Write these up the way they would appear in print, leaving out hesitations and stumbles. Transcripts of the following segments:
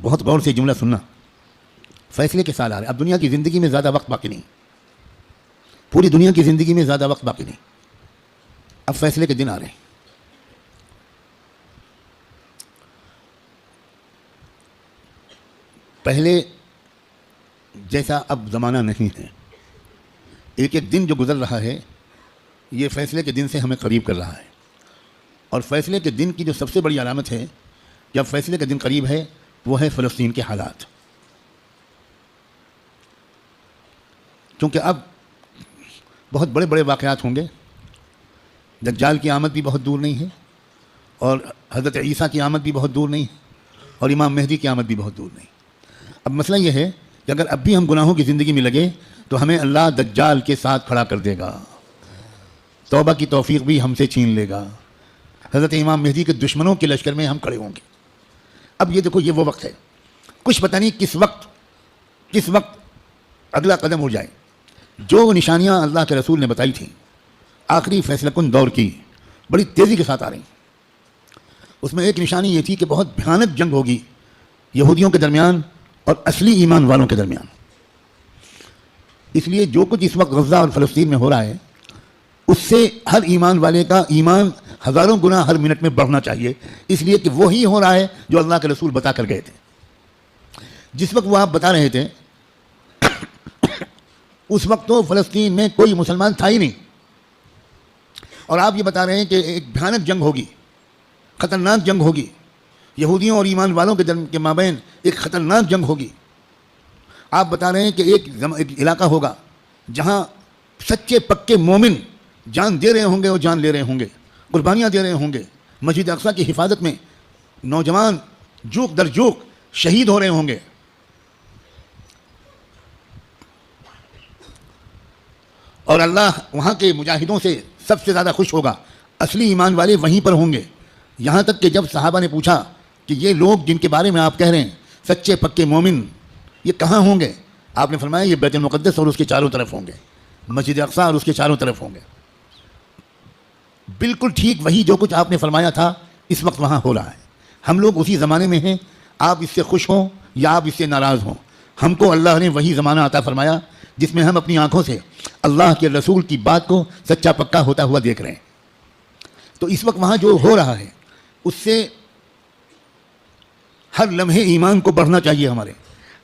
بہت غور سے جملہ سننا. فیصلے کے سال آ رہے ہیں. اب دنیا کی زندگی میں زیادہ وقت باقی نہیں, پوری دنیا کی زندگی میں زیادہ وقت باقی نہیں. اب فیصلے کے دن آ رہے ہیں. پہلے جیسا اب زمانہ نہیں ہے. ایک ایک دن جو گزر رہا ہے یہ فیصلے کے دن سے ہمیں قریب کر رہا ہے. اور فیصلے کے دن کی جو سب سے بڑی علامت ہے جب فیصلے کا دن قریب ہے وہ ہے فلسطین کے حالات. کیونکہ اب بہت بڑے بڑے واقعات ہوں گے. دجال کی آمد بھی بہت دور نہیں ہے, اور حضرت عیسیٰ کی آمد بھی بہت دور نہیں ہے, اور امام مہدی کی آمد بھی بہت دور نہیں. اب مسئلہ یہ ہے کہ اگر اب بھی ہم گناہوں کی زندگی میں لگے تو ہمیں اللہ دجال کے ساتھ کھڑا کر دے گا, توبہ کی توفیق بھی ہم سے چھین لے گا. حضرت امام مہدی کے دشمنوں کے لشکر میں ہم کھڑے ہوں گے. اب یہ دیکھو, یہ وہ وقت ہے, کچھ پتہ نہیں کس وقت اگلا قدم اٹھ جائے. جو نشانیاں اللہ کے رسول نے بتائی تھیں آخری فیصلہ کن دور کی بڑی تیزی کے ساتھ آ رہی. اس میں ایک نشانی یہ تھی کہ بہت بھیانک جنگ ہوگی یہودیوں کے درمیان اور اصلی ایمان والوں کے درمیان. اس لیے جو کچھ اس وقت غزہ اور فلسطین میں ہو رہا ہے اس سے ہر ایمان والے کا ایمان ہزاروں گنا ہر منٹ میں بڑھنا چاہیے, اس لیے کہ وہی ہو رہا ہے جو اللہ کے رسول بتا کر گئے تھے. جس وقت وہ آپ بتا رہے تھے اس وقت تو فلسطین میں کوئی مسلمان تھا ہی نہیں, اور آپ یہ بتا رہے ہیں کہ ایک بھیانک جنگ ہوگی, خطرناک جنگ ہوگی, یہودیوں اور ایمان والوں کے مابین ایک خطرناک جنگ ہوگی. آپ بتا رہے ہیں کہ ایک علاقہ ہوگا جہاں سچے پکے مومن جان دے رہے ہوں گے اور جان لے رہے ہوں گے, قربانیاں دے رہے ہوں گے. مسجد اقصیٰ کی حفاظت میں نوجوان جوک در جوک شہید ہو رہے ہوں گے. اور اللہ وہاں کے مجاہدوں سے سب سے زیادہ خوش ہوگا. اصلی ایمان والے وہیں پر ہوں گے. یہاں تک کہ جب صحابہ نے پوچھا کہ یہ لوگ جن کے بارے میں آپ کہہ رہے ہیں سچے پکے مومن یہ کہاں ہوں گے, آپ نے فرمایا یہ بیت المقدس اور اس کے چاروں طرف ہوں گے, مسجد اقصیٰ اور اس کے چاروں طرف ہوں گے. بالکل ٹھیک وہی جو کچھ آپ نے فرمایا تھا اس وقت وہاں ہو رہا ہے. ہم لوگ اسی زمانے میں ہیں, آپ اس سے خوش ہوں یا آپ اس سے ناراض ہوں. ہم کو اللہ نے وہی زمانہ عطا فرمایا جس میں ہم اپنی آنکھوں سے اللہ کے رسول کی بات کو سچا پکا ہوتا ہوا دیکھ رہے ہیں. تو اس وقت وہاں جو ہو رہا ہے اس سے ہر لمحے ایمان کو بڑھنا چاہیے ہمارے.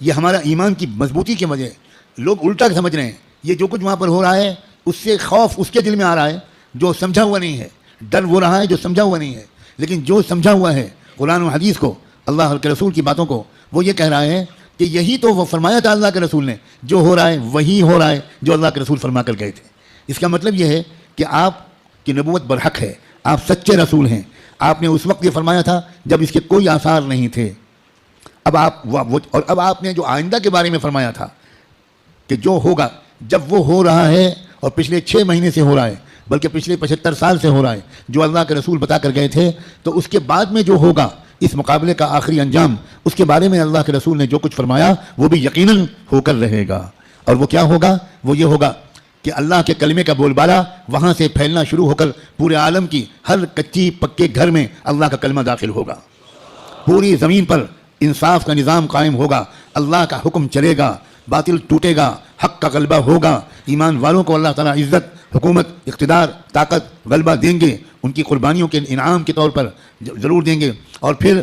یہ ہمارا ایمان کی مضبوطی کی وجہ. لوگ الٹا سمجھ رہے ہیں یہ جو کچھ وہاں پر ہو رہا ہے اس سے خوف اس کے دل میں آ رہا ہے جو سمجھا ہوا نہیں ہے, ڈر وہ رہا ہے جو سمجھا ہوا نہیں ہے. لیکن جو سمجھا ہوا ہے قرآن و حدیث کو, اللہ کے رسول کی باتوں کو, وہ یہ کہہ رہا ہے کہ یہی تو وہ فرمایا تھا اللہ کے رسول نے, جو ہو رہا ہے وہی ہو رہا ہے جو اللہ کے رسول فرما کر گئے تھے. اس کا مطلب یہ ہے کہ آپ کی نبوت برحق ہے, آپ سچے رسول ہیں. آپ نے اس وقت یہ فرمایا تھا جب اس کے کوئی آثار نہیں تھے. اب آپ نے جو آئندہ کے بارے میں فرمایا تھا کہ جو ہوگا, جب وہ ہو رہا ہے اور پچھلے 6 مہینے سے ہو رہا ہے بلکہ پچھلے 75 سال سے ہو رہا ہے جو اللہ کے رسول بتا کر گئے تھے, تو اس کے بعد میں جو ہوگا اس مقابلے کا آخری انجام اس کے بارے میں اللہ کے رسول نے جو کچھ فرمایا وہ بھی یقیناً ہو کر رہے گا. اور وہ کیا ہوگا؟ وہ یہ ہوگا کہ اللہ کے کلمے کا بول بالا وہاں سے پھیلنا شروع ہو کر پورے عالم کی ہر کچی پکے گھر میں اللہ کا کلمہ داخل ہوگا. پوری زمین پر انصاف کا نظام قائم ہوگا, اللہ کا حکم چلے گا, باطل ٹوٹے گا, حق کا غلبہ ہوگا. ایمان والوں کو اللہ تعالیٰ عزت, حکومت, اقتدار, طاقت, غلبہ دیں گے, ان کی قربانیوں کے انعام کے طور پر ضرور دیں گے. اور پھر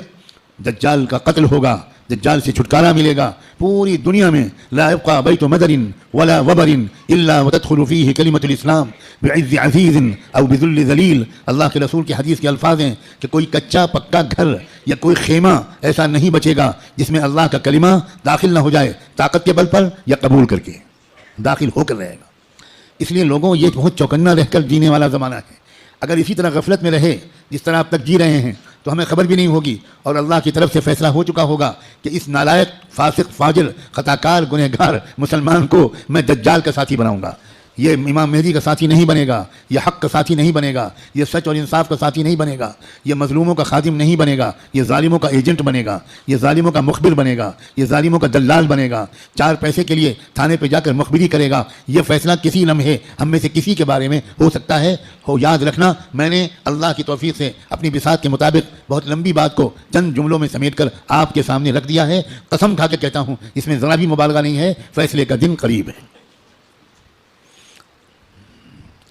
دجال کا قتل ہوگا, دجال سے چھٹکارا ملے گا. پوری دنیا میں لا يبقى بیت مدر ولا وبر الا وتدخل فيه کلمۃ الاسلام بعز عزیز او بذل ذلیل. اللہ کے رسول کی حدیث کے الفاظ ہیں کہ کوئی کچا پکا گھر یا کوئی خیمہ ایسا نہیں بچے گا جس میں اللہ کا کلمہ داخل نہ ہو جائے, طاقت کے بل پر یا قبول کر کے داخل ہو کر رہے گا. اس لیے لوگوں یہ بہت چوکنا رہ کر جینے والا زمانہ ہے. اگر اسی طرح غفلت میں رہے جس طرح اب تک جی رہے ہیں تو ہمیں خبر بھی نہیں ہوگی, اور اللہ کی طرف سے فیصلہ ہو چکا ہوگا کہ اس نالائق, فاسق, فاجر, خطاکار, گنہگار مسلمان کو میں دجال کا ساتھی بناؤں گا. یہ امام مہدی کا ساتھی نہیں بنے گا، یہ حق کا ساتھی نہیں بنے گا، یہ سچ اور انصاف کا ساتھی نہیں بنے گا، یہ مظلوموں کا خادم نہیں بنے گا، یہ ظالموں کا ایجنٹ بنے گا، یہ ظالموں کا مخبر بنے گا، یہ ظالموں کا دلال بنے گا، 4 پیسے کے لیے تھانے پہ جا کر مخبری کرے گا۔ یہ فیصلہ کسی لمحے ہم میں سے کسی کے بارے میں ہو سکتا ہے۔ یاد رکھنا، میں نے اللہ کی توفیق سے اپنی بساط کے مطابق بہت لمبی بات کو چند جملوں میں سمیٹ کر آپ کے سامنے رکھ دیا ہے۔ قسم کھا کے کہتا ہوں، اس میں ذرا بھی مبالغہ نہیں ہے، فیصلے کا دن قریب ہے۔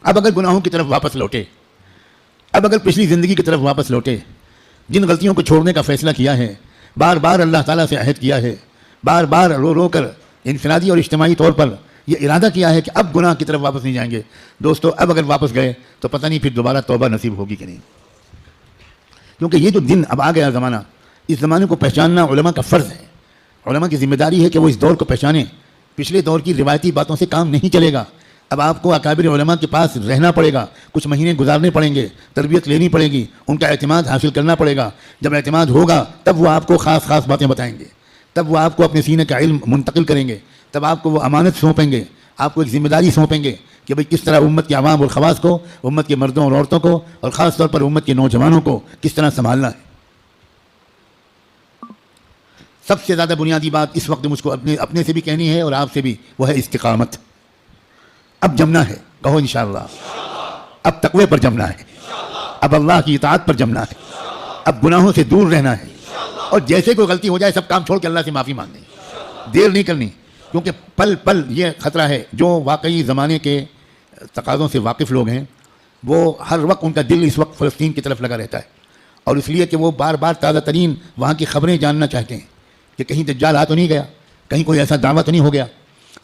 اب اگر گناہوں کی طرف واپس لوٹے، اب اگر پچھلی زندگی کی طرف واپس لوٹے، جن غلطیوں کو چھوڑنے کا فیصلہ کیا ہے، بار بار اللہ تعالیٰ سے عہد کیا ہے، بار بار رو رو کر انفرادی اور اجتماعی طور پر یہ ارادہ کیا ہے کہ اب گناہ کی طرف واپس نہیں جائیں گے، دوستو اب اگر واپس گئے تو پتہ نہیں پھر دوبارہ توبہ نصیب ہوگی کہ نہیں، کیونکہ یہ جو دن اب آ گیا زمانہ، اس زمانے کو پہچاننا علماء کا فرض ہے۔ علماء کی ذمہ داری ہے کہ وہ اس دور کو پہچانیں۔ پچھلے دور کی روایتی باتوں سے کام نہیں چلے گا، اب آپ کو اکابر علماء کے پاس رہنا پڑے گا، کچھ مہینے گزارنے پڑیں گے، تربیت لینی پڑے گی، ان کا اعتماد حاصل کرنا پڑے گا۔ جب اعتماد ہوگا تب وہ آپ کو خاص خاص باتیں بتائیں گے، تب وہ آپ کو اپنے سینے کا علم منتقل کریں گے، تب آپ کو وہ امانت سونپیں گے، آپ کو ایک ذمہ داری سونپیں گے کہ بھئی کس طرح امت کے عوام اور خواص کو، امت کے مردوں اور عورتوں کو، اور خاص طور پر امت کے نوجوانوں کو کس طرح سنبھالنا ہے۔ سب سے زیادہ بنیادی بات اس وقت مجھ کو اپنے سے بھی کہنی ہے اور آپ سے بھی، وہ ہے استقامت۔ اب جمنا ہے، کہو انشاءاللہ، اب تقوی پر جمنا ہے، اب اللہ کی اطاعت پر جمنا ہے، اب گناہوں سے دور رہنا ہے، اور جیسے کوئی غلطی ہو جائے سب کام چھوڑ کے اللہ سے معافی مانگنی، دیر نہیں کرنی، کیونکہ پل پل یہ خطرہ ہے۔ جو واقعی زمانے کے تقاضوں سے واقف لوگ ہیں، وہ ہر وقت ان کا دل اس وقت فلسطین کی طرف لگا رہتا ہے، اور اس لیے کہ وہ بار بار تازہ ترین وہاں کی خبریں جاننا چاہتے ہیں کہ کہیں دجال آ تو نہیں گیا، کہیں کوئی ایسا دعویٰ تو نہیں ہو گیا۔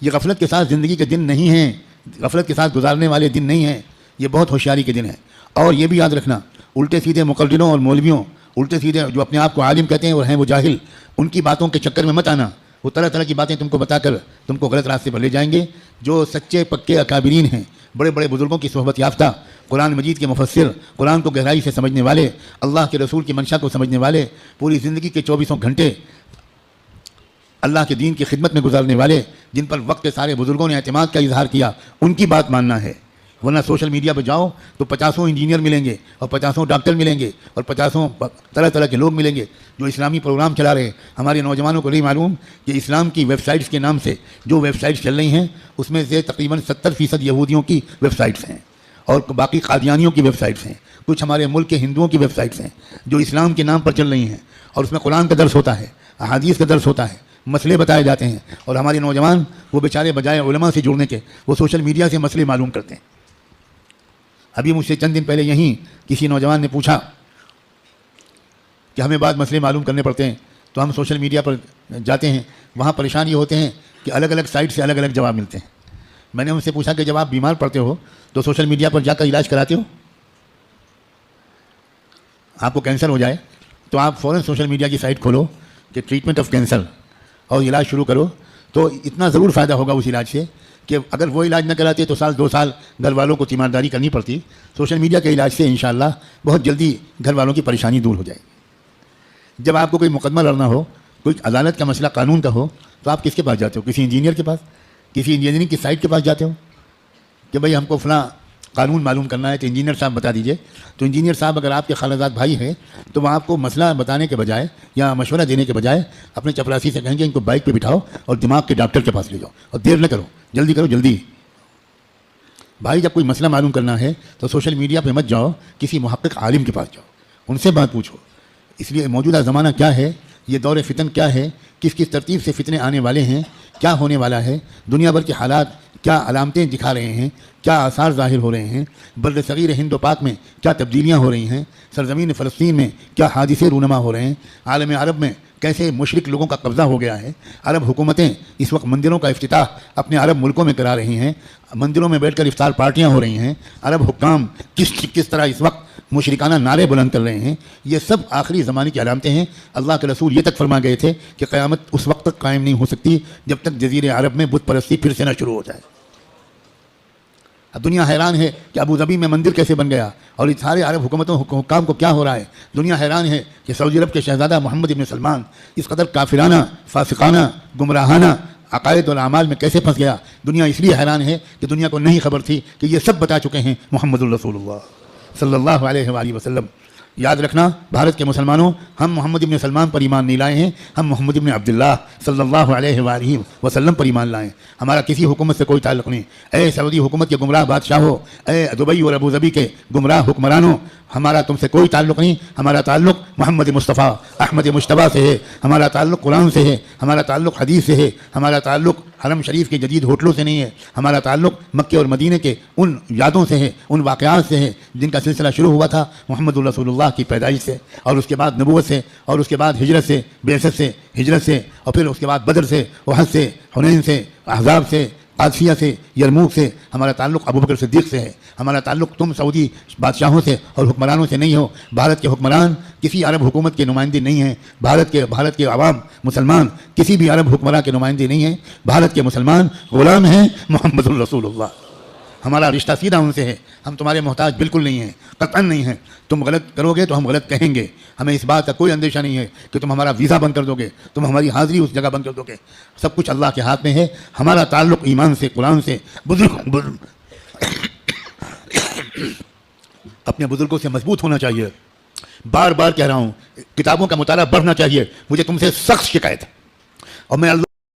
یہ غفلت کے ساتھ زندگی کے دن نہیں ہیں، غفلت کے ساتھ گزارنے والے دن نہیں ہیں، یہ بہت ہوشیاری کے دن ہیں۔ اور یہ بھی یاد رکھنا، الٹے سیدھے مقرروں اور مولویوں، الٹے سیدھے جو اپنے آپ کو عالم کہتے ہیں اور ہیں وہ جاہل، ان کی باتوں کے چکر میں مت آنا۔ وہ طرح طرح کی باتیں تم کو بتا کر تم کو غلط راستے پر لے جائیں گے۔ جو سچے پکے اکابرین ہیں، بڑے بڑے بزرگوں کی صحبت یافتہ، قرآن مجید کے مفسر، قرآن کو گہرائی سے سمجھنے والے، اللہ کے رسول کی منشا کو سمجھنے والے، پوری زندگی کے 24 گھنٹے اللہ کے دین کی خدمت میں گزارنے والے، جن پر وقت کے سارے بزرگوں نے اعتماد کا اظہار کیا، ان کی بات ماننا ہے۔ ورنہ سوشل میڈیا پہ جاؤ تو 50 انجینئر ملیں گے، اور 50 ڈاکٹر ملیں گے، اور 50 طرح طرح کے لوگ ملیں گے جو اسلامی پروگرام چلا رہے ہیں۔ ہمارے نوجوانوں کو نہیں معلوم کہ اسلام کی ویب سائٹس کے نام سے جو ویب سائٹس چل رہی ہیں، اس میں سے تقریباً 70% یہودیوں کی ویب سائٹس ہیں، اور باقی قادیانیوں کی ویب سائٹس ہیں، کچھ ہمارے ملک کے ہندوؤں کی ویب سائٹس ہیں جو اسلام کے نام پر چل رہی ہیں، اور اس میں قرآن کا درس ہوتا ہے، احادیث کا درس ہوتا ہے، مسئلے بتائے جاتے ہیں، اور ہمارے نوجوان وہ بیچارے بجائے علماء سے جڑنے کے وہ سوشل میڈیا سے مسئلے معلوم کرتے ہیں۔ ابھی مجھ سے چند دن پہلے یہیں کسی نوجوان نے پوچھا کہ ہمیں بعض مسئلے معلوم کرنے پڑتے ہیں تو ہم سوشل میڈیا پر جاتے ہیں، وہاں پریشان یہ ہوتے ہیں کہ الگ الگ سائٹ سے الگ الگ جواب ملتے ہیں۔ میں نے ان سے پوچھا کہ جب آپ بیمار پڑتے ہو تو سوشل میڈیا پر جا کر علاج کراتے ہو؟ آپ کو کینسر ہو جائے تو آپ فوراً سوشل میڈیا کی سائٹ کھولو کہ ٹریٹمنٹ آف کینسر، اور علاج شروع کرو، تو اتنا ضرور فائدہ ہوگا اس علاج سے کہ اگر وہ علاج نہ کراتے تو 1-2 سال گھر والوں کو تیمارداری کرنی پڑتی۔ سوشل میڈیا کے علاج سے انشاءاللہ بہت جلدی گھر والوں کی پریشانی دور ہو جائے گی۔ جب آپ کو کوئی مقدمہ لڑنا ہو، کوئی عدالت کا مسئلہ قانون کا ہو، تو آپ کس کے پاس جاتے ہو؟ کسی انجینئر کے پاس، کسی انجینئرنگ کی سائٹ کے پاس جاتے ہو کہ بھئی ہم کو فلاں قانون معلوم کرنا ہے تو انجینئر صاحب بتا دیجئے۔ تو انجینئر صاحب اگر آپ کے خالہ بھائی ہیں تو وہ آپ کو مسئلہ بتانے کے بجائے یا مشورہ دینے کے بجائے اپنے چپراسی سے کہیں گے ان کو بائک پہ بٹھاؤ اور دماغ کے ڈاکٹر کے پاس لے جاؤ، اور دیر نہ کرو، جلدی کرو جلدی۔ بھائی جب کوئی مسئلہ معلوم کرنا ہے تو سوشل میڈیا پہ مت جاؤ، کسی محقق عالم کے پاس جاؤ، ان سے بات پوچھو۔ اس لیے موجودہ زمانہ کیا ہے، یہ دور فتن کیا ہے، کس کس ترتیب سے فتنے آنے والے ہیں، کیا ہونے والا ہے، دنیا بھر کے حالات کیا علامتیں دکھا رہے ہیں، کیا آثار ظاہر ہو رہے ہیں، بر صغیر ہند و پاک میں کیا تبدیلیاں ہو رہی ہیں، سرزمین فلسطین میں کیا حادثے رونما ہو رہے ہیں، عالم عرب میں کیسے مشرک لوگوں کا قبضہ ہو گیا ہے۔ عرب حکومتیں اس وقت مندروں کا افتتاح اپنے عرب ملکوں میں کرا رہی ہیں، مندروں میں بیٹھ کر افطار پارٹیاں ہو رہی ہیں، عرب حکام کس طرح اس وقت مشرکانہ نعرے بلند کر رہے ہیں۔ یہ سب آخری زمانے کی علامتیں ہیں۔ اللہ کے رسول یہ تک فرما گئے تھے کہ قیامت اس وقت تک قائم نہیں ہو سکتی جب تک جزیرے عرب میں بت پرستی پھر سے نہ شروع ہو جائے۔ اب دنیا حیران ہے کہ ابوظبی میں مندر کیسے بن گیا، اور اس سارے عرب حکومتوں حکام کو کیا ہو رہا ہے۔ دنیا حیران ہے کہ سعودی عرب کے شہزادہ محمد ابن سلمان اس قدر کافرانہ، فاسقانہ، گمراہانہ عقائد اور اعمال میں کیسے پھنس گیا. دنیا اس لیے حیران ہے کہ دنیا کو نہیں خبر تھی کہ یہ سب بتا چکے ہیں محمد الرسول اللہ صلی اللہ علیہ وآلہ وسلم. یاد رکھنا بھارت کے مسلمانوں، ہم محمد ابن سلمان پر ایمان نہیں لائے ہیں، ہم محمد ابن عبداللہ صلی اللہ علیہ وآلہ وسلم پر ایمان لائیں. ہمارا کسی حکومت سے کوئی تعلق نہیں. اے سعودی حکومت کے گمراہ بادشاہوں، اے دبئی اور ابوظبی کے گمراہ حکمرانوں، ہمارا تم سے کوئی تعلق نہیں. ہمارا تعلق محمد مصطفیٰ احمد مجتبیٰ سے ہے، ہمارا تعلق قرآن سے ہے، ہمارا تعلق حدیث سے ہے، ہمارا تعلق حرم شریف کے جدید ہوٹلوں سے نہیں ہے، ہمارا تعلق مکے اور مدینے کے ان یادوں سے ہے، ان واقعات سے ہے جن کا سلسلہ شروع ہوا تھا محمد الرسول اللہ کی پیدائش سے، اور اس کے بعد نبوت سے، اور اس کے بعد ہجرت سے، بعثت سے، ہجرت سے، اور پھر اس کے بعد بدر سے، احد سے، حنین سے، احزاب سے، قادسیہ سے، یرموک سے. ہمارا تعلق ابوبکر صدیق سے ہے. ہمارا تعلق تم سعودی بادشاہوں سے اور حکمرانوں سے نہیں ہو. بھارت کے حکمران کسی عرب حکومت کے نمائندے نہیں ہیں. بھارت کے عوام مسلمان کسی بھی عرب حکمراں کے نمائندے نہیں ہیں. بھارت کے مسلمان غلام ہیں محمد الرسول اللہ. ہمارا رشتہ سیدھا ان سے ہے. ہم تمہارے محتاج بالکل نہیں ہیں، قطعاً نہیں ہیں. تم غلط کرو گے تو ہم غلط کہیں گے. ہمیں اس بات کا کوئی اندیشہ نہیں ہے کہ تم ہمارا ویزا بند کر دو گے، تم ہماری حاضری اس جگہ بند کر دو گے. سب کچھ اللہ کے ہاتھ میں ہے. ہمارا تعلق ایمان سے، قرآن سے. اپنے بزرگوں سے مضبوط ہونا چاہیے. بار بار کہہ رہا ہوں، کتابوں کا مطالعہ بڑھنا چاہیے. مجھے تم سے سخت شکایت ہے، اور میں اللہ